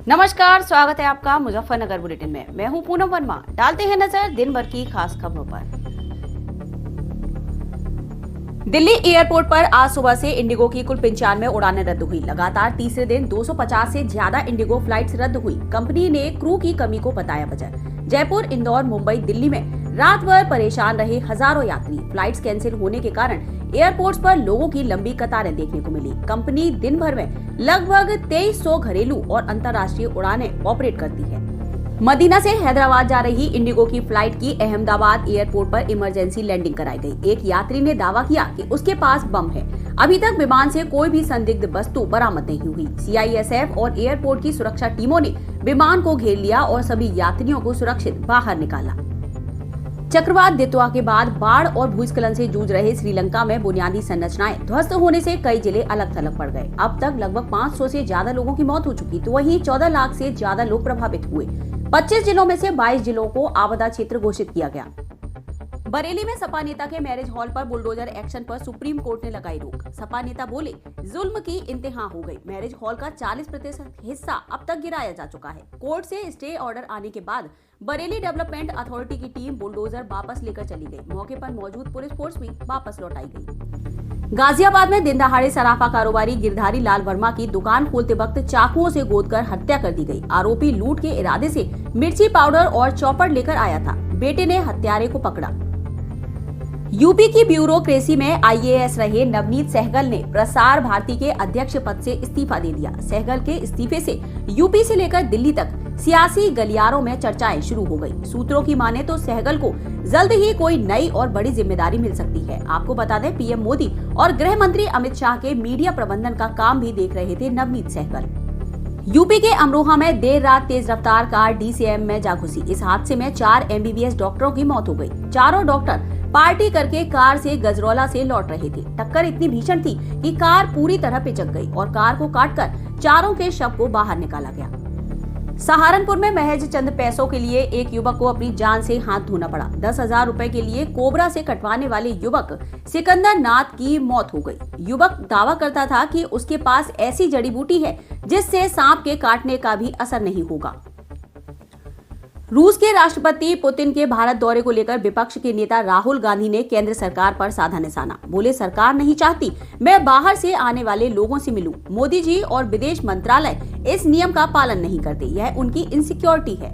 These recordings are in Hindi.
नमस्कार, स्वागत है आपका मुजफ्फरनगर बुलेटिन में। मैं हूं पूनम वर्मा। डालते हैं नजर दिन भर की खास खबरों पर। दिल्ली एयरपोर्ट पर आज सुबह से इंडिगो की कुल 95 उड़ानें रद्द हुई। लगातार तीसरे दिन 250 से ज्यादा इंडिगो फ्लाइट्स रद्द हुई। कंपनी ने क्रू की कमी को बताया वजह। जयपुर, इंदौर, मुंबई, दिल्ली में रात भर परेशान रहे हजारों यात्री। फ्लाइट्स कैंसिल होने के कारण एयरपोर्ट्स पर लोगों की लंबी कतारें देखने को मिली। कंपनी दिन भर में लगभग 2300 घरेलू और अंतर्राष्ट्रीय उड़ानें ऑपरेट करती है। मदीना से हैदराबाद जा रही इंडिगो की फ्लाइट की अहमदाबाद एयरपोर्ट पर इमरजेंसी लैंडिंग कराई गई। एक यात्री ने दावा किया कि उसके पास बम है। अभी तक विमान से कोई भी संदिग्ध वस्तु बरामद नहीं हुई। सीआईएसएफ और एयरपोर्ट की सुरक्षा टीमों ने विमान को घेर लिया और सभी यात्रियों को सुरक्षित बाहर निकाला। चक्रवात दितवा के बाद बाढ़ और भूस्खलन से जूझ रहे श्रीलंका में बुनियादी संरचनाएं ध्वस्त होने से कई जिले अलग थलग पड़ गए। अब तक लगभग 500 से ज्यादा लोगों की मौत हो चुकी, तो वहीं 14 लाख से ज्यादा लोग प्रभावित हुए। 25 जिलों में से 22 जिलों को आपदा क्षेत्र घोषित किया गया। बरेली में सपा नेता के मैरिज हॉल पर बुलडोजर एक्शन पर सुप्रीम कोर्ट ने लगाई रोक। सपा नेता बोले, जुल्म की इंतहा हो गई। मैरिज हॉल का 40% हिस्सा अब तक गिराया जा चुका है। कोर्ट से स्टे ऑर्डर आने के बाद बरेली डेवलपमेंट अथॉरिटी की टीम बुलडोजर वापस लेकर चली गई। मौके पर मौजूद पुलिस फोर्स भी वापस लौटाई गई। गाजियाबाद में दिन दहाड़े सराफा कारोबारी गिरधारी लाल वर्मा की दुकान खोलते वक्त चाकुओं से गोदकर हत्या कर दी गई। आरोपी लूट के इरादे से मिर्ची पाउडर और चॉपर लेकर आया था। बेटे ने हत्यारे को पकड़ा। यूपी की ब्यूरोक्रेसी में आईएएस रहे नवनीत सहगल ने प्रसार भारती के अध्यक्ष पद से इस्तीफा दे दिया। सहगल के इस्तीफे से यूपी से लेकर दिल्ली तक सियासी गलियारों में चर्चाएं शुरू हो गई। सूत्रों की माने तो सहगल को जल्द ही कोई नई और बड़ी जिम्मेदारी मिल सकती है। आपको बता दें, पीएम मोदी और गृह मंत्री अमित शाह के मीडिया प्रबंधन का काम भी देख रहे थे नवनीत सहगल। यूपी के अमरोहा में देर रात तेज रफ्तार कार डीसीएम में जा घुसी। इस हादसे में 4 एमबीबीएस डॉक्टरों की मौत हो गई। चारों डॉक्टर पार्टी करके कार से गजरौला से लौट रहे थे। टक्कर इतनी भीषण थी कि कार पूरी तरह पिचक गई और कार को काटकर चारों के शव को बाहर निकाला गया। सहारनपुर में महज चंद पैसों के लिए एक युवक को अपनी जान से हाथ धोना पड़ा। 10,000 रुपए के लिए कोबरा से कटवाने वाले युवक सिकंदर नाथ की मौत हो गई। युवक दावा करता था कि उसके पास ऐसी जड़ी बूटी है जिससे सांप के काटने का भी असर नहीं होगा। रूस के राष्ट्रपति पुतिन के भारत दौरे को लेकर विपक्ष के नेता राहुल गांधी ने केंद्र सरकार पर साधा निशाना। बोले, सरकार नहीं चाहती मैं बाहर से आने वाले लोगों से मिलूं। मोदी जी और विदेश मंत्रालय इस नियम का पालन नहीं करते, यह उनकी इनसिक्योरिटी है।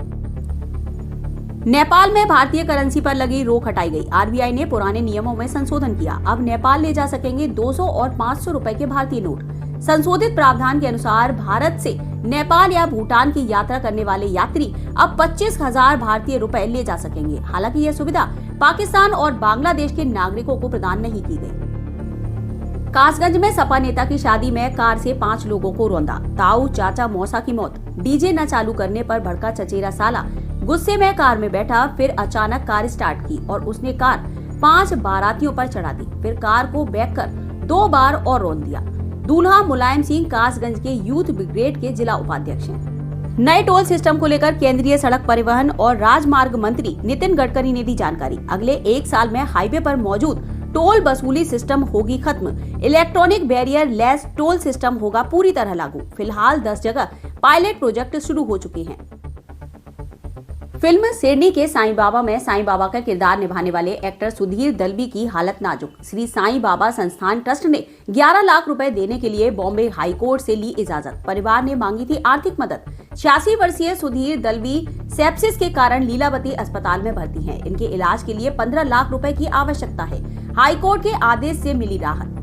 नेपाल में भारतीय करेंसी पर लगी रोक हटाई गई। आरबीआई ने पुराने नियमों में संशोधन किया। अब नेपाल ले जा सकेंगे 200 और 500 रुपए के भारतीय नोट। संशोधित प्रावधान के अनुसार भारत से नेपाल या भूटान की यात्रा करने वाले यात्री अब 25,000 भारतीय रुपए ले जा सकेंगे। हालांकि यह सुविधा पाकिस्तान और बांग्लादेश के नागरिकों को प्रदान नहीं की गई। कासगंज में सपा नेता की शादी में कार से 5 लोगों को रौंदा। ताऊ चाचा मौसा की मौत। डीजे न चालू करने पर भड़का चचेरा साला गुस्से में कार में बैठा, फिर अचानक कार स्टार्ट की और उसने कार 5 बारातियों पर चढ़ा दी। फिर कार को बैक कर 2 बार और रौंद दिया। दूल्हा मुलायम सिंह कासगंज के यूथ ब्रिगेड के जिला उपाध्यक्ष हैं। नए टोल सिस्टम को लेकर केंद्रीय सड़क परिवहन और राजमार्ग मंत्री नितिन गडकरी ने दी जानकारी। अगले 1 साल में हाईवे पर मौजूद टोल वसूली सिस्टम होगी खत्म। Electronic barrier less toll system होगा पूरी तरह लागू। फिलहाल 10 जगह पायलट प्रोजेक्ट शुरू हो चुके हैं। फिल्म शेरनी के साईं बाबा में साईं बाबा का किरदार निभाने वाले एक्टर सुधीर दलवी की हालत नाजुक। श्री साईं बाबा संस्थान ट्रस्ट ने 11 लाख रुपए देने के लिए बॉम्बे हाई कोर्ट से ली इजाजत। परिवार ने मांगी थी आर्थिक मदद। 86 वर्षीय सुधीर दलवी सेप्सिस के कारण लीलावती अस्पताल में भर्ती हैं। इनके इलाज के लिए 15 लाख रुपए की आवश्यकता है। हाई कोर्ट के आदेश से मिली राहत।